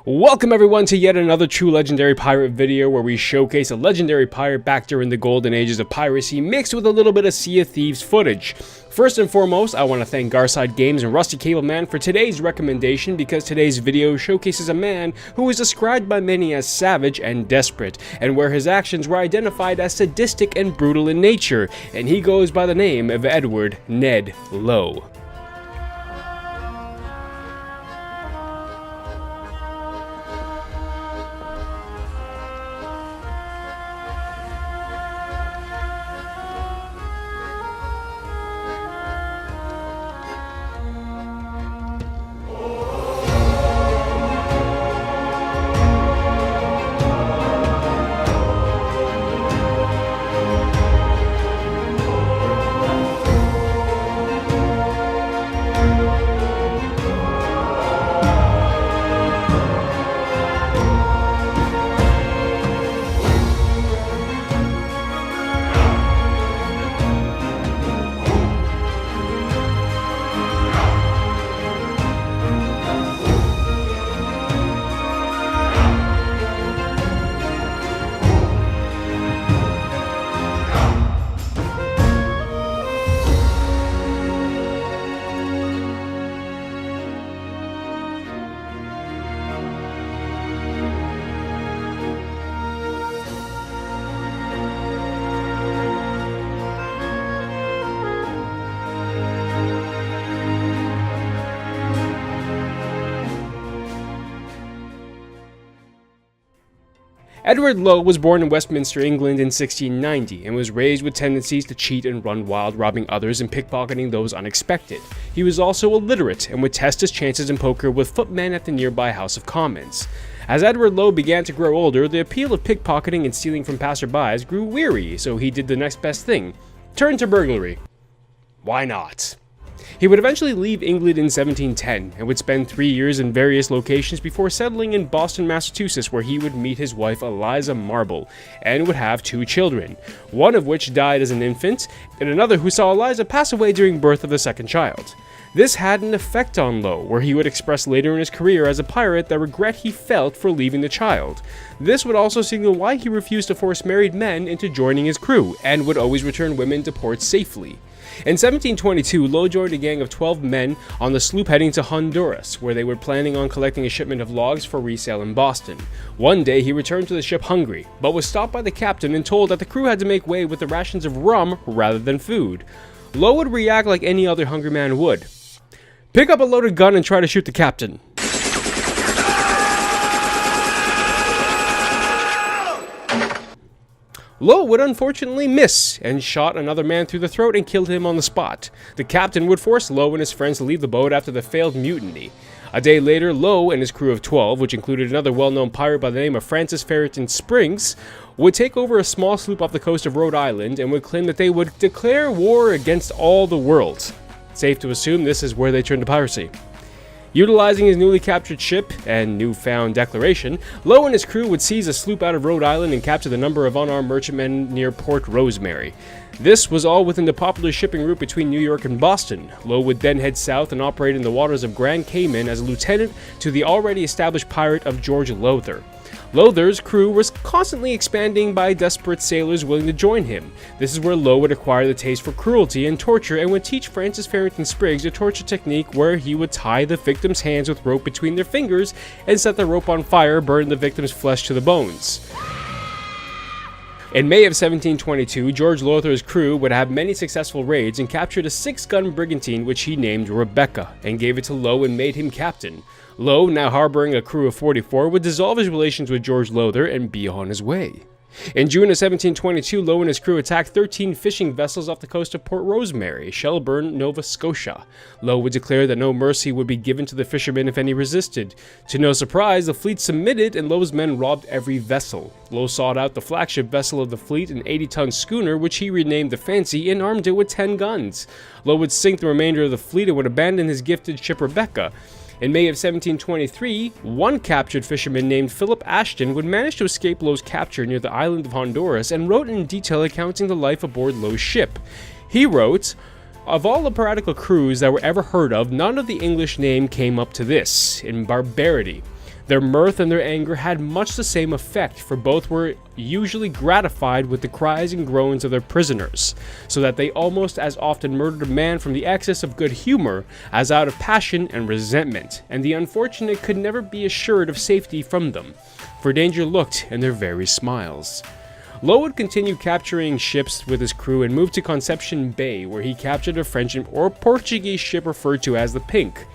Welcome everyone to yet another true legendary pirate video where we showcase a legendary pirate back during the golden ages of piracy mixed with a little bit of Sea of Thieves footage. First and foremost, I want to thank Garside Games and Rusty Cable Man for today's recommendation because today's video showcases a man who is described by many as savage and desperate, and where his actions were identified as sadistic and brutal in nature, and he goes by the name of Edward Ned Lowe. Edward Lowe was born in Westminster, England in 1690 and was raised with tendencies to cheat and run wild, robbing others and pickpocketing those unexpected. He was also illiterate and would test his chances in poker with footmen at the nearby House of Commons. As Edward Lowe began to grow older, the appeal of pickpocketing and stealing from passerbys grew weary, so he did the next best thing: turn to burglary. Why not? He would eventually leave England in 1710 and would spend 3 years in various locations before settling in Boston, Massachusetts, where he would meet his wife Eliza Marble and would have 2 children, one of which died as an infant and another who saw Eliza pass away during birth of the second child. This had an effect on Lowe, where he would express later in his career as a pirate the regret he felt for leaving the child. This would also signal why he refused to force married men into joining his crew and would always return women to port safely. In 1722, Lowe joined a gang of 12 men on the sloop heading to Honduras, where they were planning on collecting a shipment of logs for resale in Boston. One day, he returned to the ship hungry, but was stopped by the captain and told that the crew had to make way with the rations of rum rather than food. Lowe would react like any other hungry man would. Pick up a loaded gun and try to shoot the captain. Lowe would unfortunately miss and shot another man through the throat and killed him on the spot. The captain would force Lowe and his friends to leave the boat after the failed mutiny. A day later, Lowe and his crew of 12, which included another well-known pirate by the name of Francis Ferreton Spriggs, would take over a small sloop off the coast of Rhode Island and would claim that they would declare war against all the world. Safe to assume this is where they turned to piracy. Utilizing his newly captured ship and newfound declaration, Lowe and his crew would seize a sloop out of Rhode Island and capture the number of unarmed merchantmen near Port Rosemary. This was all within the popular shipping route between New York and Boston. Lowe would then head south and operate in the waters of Grand Cayman as a lieutenant to the already established pirate of George Lowther. Lowther's crew was constantly expanding by desperate sailors willing to join him. This is where Lowe would acquire the taste for cruelty and torture and would teach Francis Ferreton Spriggs a torture technique where he would tie the victim's hands with rope between their fingers and set the rope on fire, burning the victim's flesh to the bones. In May of 1722, George Lowther's crew would have many successful raids and captured a 6-gun brigantine which he named Rebecca and gave it to Lowe and made him captain. Lowe, now harboring a crew of 44, would dissolve his relations with George Lowther and be on his way. In June of 1722, Lowe and his crew attacked 13 fishing vessels off the coast of Port Rosemary, Shelburne, Nova Scotia. Lowe would declare that no mercy would be given to the fishermen if any resisted. To no surprise, the fleet submitted and Lowe's men robbed every vessel. Lowe sought out the flagship vessel of the fleet, an 80-ton schooner, which he renamed the Fancy, and armed it with 10 guns. Lowe would sink the remainder of the fleet and would abandon his gifted ship Rebecca. In May of 1723, one captured fisherman named Philip Ashton would manage to escape Lowe's capture near the island of Honduras and wrote in detail accounting the life aboard Lowe's ship. He wrote, "Of all the piratical crews that were ever heard of, none of the English name came up to this, in barbarity. Their mirth and their anger had much the same effect, for both were usually gratified with the cries and groans of their prisoners, so that they almost as often murdered a man from the excess of good humor as out of passion and resentment, and the unfortunate could never be assured of safety from them, for danger lurked in their very smiles. Lowe would continue capturing ships with his crew and moved to Conception Bay, where he captured a French or Portuguese ship referred to as the Pink,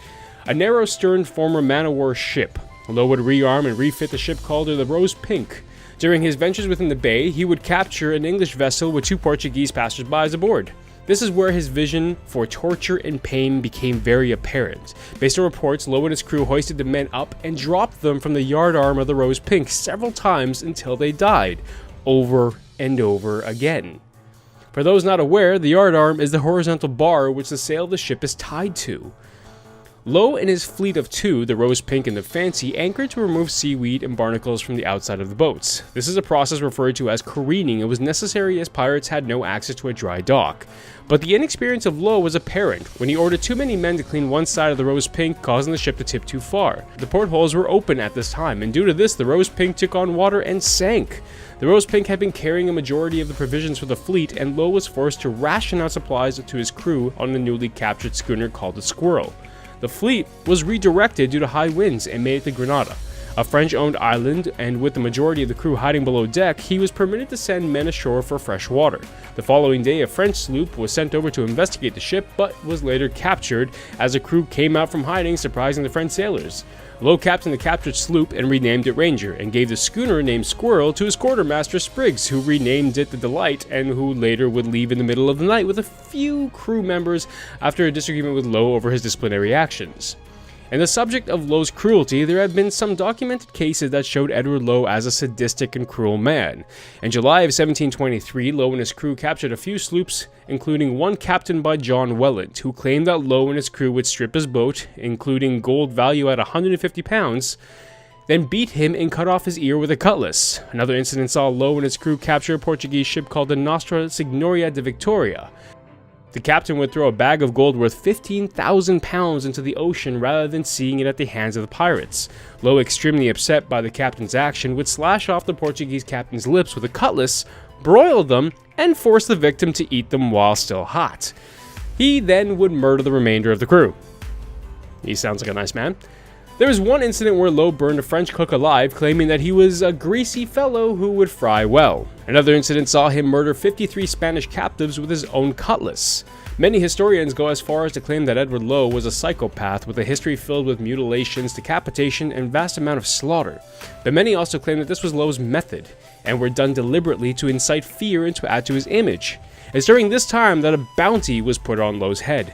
a narrow-sterned former man-o'-war ship. Lowe would rearm and refit the ship called the Rose Pink. During his ventures within the bay, he would capture an English vessel with 2 Portuguese passers-by aboard. This is where his vision for torture and pain became very apparent. Based on reports, Lowe and his crew hoisted the men up and dropped them from the yardarm of the Rose Pink several times until they died, over and over again. For those not aware, the yardarm is the horizontal bar which the sail of the ship is tied to. Lowe and his fleet of 2, the Rose Pink and the Fancy, anchored to remove seaweed and barnacles from the outside of the boats. This is a process referred to as careening and was necessary as pirates had no access to a dry dock. But the inexperience of Lowe was apparent when he ordered too many men to clean one side of the Rose Pink, causing the ship to tip too far. The portholes were open at this time, and due to this, the Rose Pink took on water and sank. The Rose Pink had been carrying a majority of the provisions for the fleet, and Lowe was forced to ration out supplies to his crew on the newly captured schooner called the Squirrel. The fleet was redirected due to high winds and made it to Grenada, a French-owned island, and with the majority of the crew hiding below deck, he was permitted to send men ashore for fresh water. The following day, a French sloop was sent over to investigate the ship, but was later captured as the crew came out from hiding, surprising the French sailors. Lowe captained the captured sloop and renamed it Ranger, and gave the schooner named Squirrel to his quartermaster Spriggs, who renamed it the Delight, and who later would leave in the middle of the night with a few crew members after a disagreement with Lowe over his disciplinary actions. In the subject of Lowe's cruelty, there have been some documented cases that showed Edward Lowe as a sadistic and cruel man. In July of 1723, Lowe and his crew captured a few sloops, including one captained by John Welland, who claimed that Lowe and his crew would strip his boat, including gold value at 150 pounds, then beat him and cut off his ear with a cutlass. Another incident saw Lowe and his crew capture a Portuguese ship called the Nostra Senhora de Victoria. The captain would throw a bag of gold worth 15,000 pounds into the ocean rather than seeing it at the hands of the pirates. Lowe, extremely upset by the captain's action, would slash off the Portuguese captain's lips with a cutlass, broil them, and force the victim to eat them while still hot. He then would murder the remainder of the crew. He sounds like a nice man. There was one incident where Lowe burned a French cook alive, claiming that he was a greasy fellow who would fry well. Another incident saw him murder 53 Spanish captives with his own cutlass. Many historians go as far as to claim that Edward Lowe was a psychopath with a history filled with mutilations, decapitation, and vast amount of slaughter. But many also claim that this was Lowe's method, and were done deliberately to incite fear and to add to his image. It's during this time that a bounty was put on Lowe's head.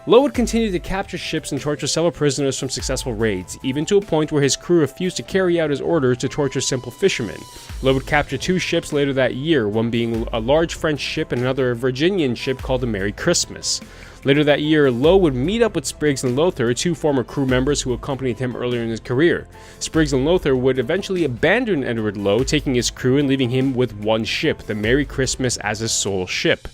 Lowe would continue to capture ships and torture several prisoners from successful raids, even to a point where his crew refused to carry out his orders to torture simple fishermen. Lowe would capture 2 ships later that year, one being a large French ship and another a Virginian ship called the Merry Christmas. Later that year, Lowe would meet up with Spriggs and Lothar, 2 former crew members who accompanied him earlier in his career. Spriggs and Lothar would eventually abandon Edward Lowe, taking his crew and leaving him with one ship, the Merry Christmas, as his sole ship.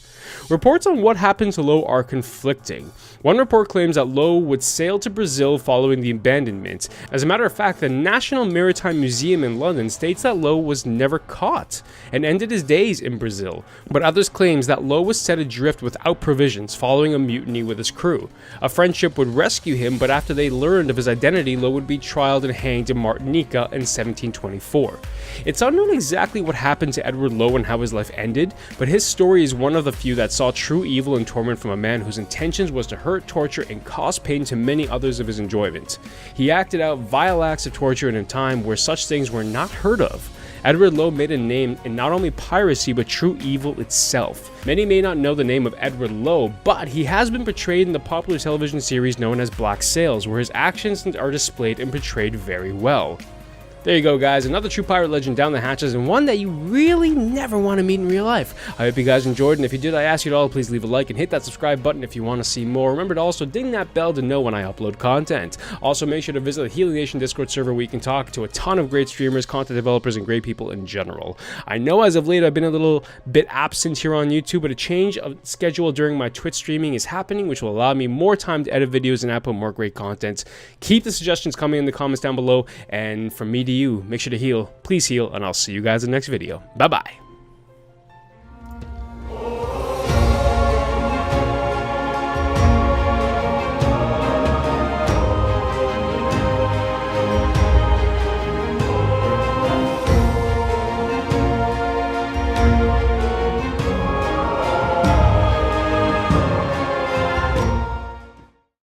Reports on what happened to Lowe are conflicting. One report claims that Lowe would sail to Brazil following the abandonment. As a matter of fact, the National Maritime Museum in London states that Lowe was never caught and ended his days in Brazil, but others claims that Lowe was set adrift without provisions following a mutiny with his crew. A French ship would rescue him, but after they learned of his identity, Lowe would be trialed and hanged in Martinica in 1724. It's unknown exactly what happened to Edward Lowe and how his life ended, but his story is one of the few that saw true evil and torment from a man whose intentions was to hurt, torture, and cause pain to many others of his enjoyment. He acted out vile acts of torture in a time where such things were not heard of. Edward Lowe made a name in not only piracy but true evil itself. Many may not know the name of Edward Lowe, but he has been portrayed in the popular television series known as Black Sails, where his actions are displayed and portrayed very well. There you go, guys. Another true pirate legend down the hatches, and one that you really never want to meet in real life. I hope you guys enjoyed, and if you did, I ask you to all please leave a like and hit that subscribe button if you want to see more. Remember to also ding that bell to know when I upload content. Also, make sure to visit the Healing Nation Discord server where you can talk to a ton of great streamers, content developers, and great people in general. I know as of late I've been a little bit absent here on YouTube, but a change of schedule during my Twitch streaming is happening, which will allow me more time to edit videos and output more great content. Keep the suggestions coming in the comments down below, and from me to you, make sure to heal, please heal, and I'll see you guys in the next video. Bye bye.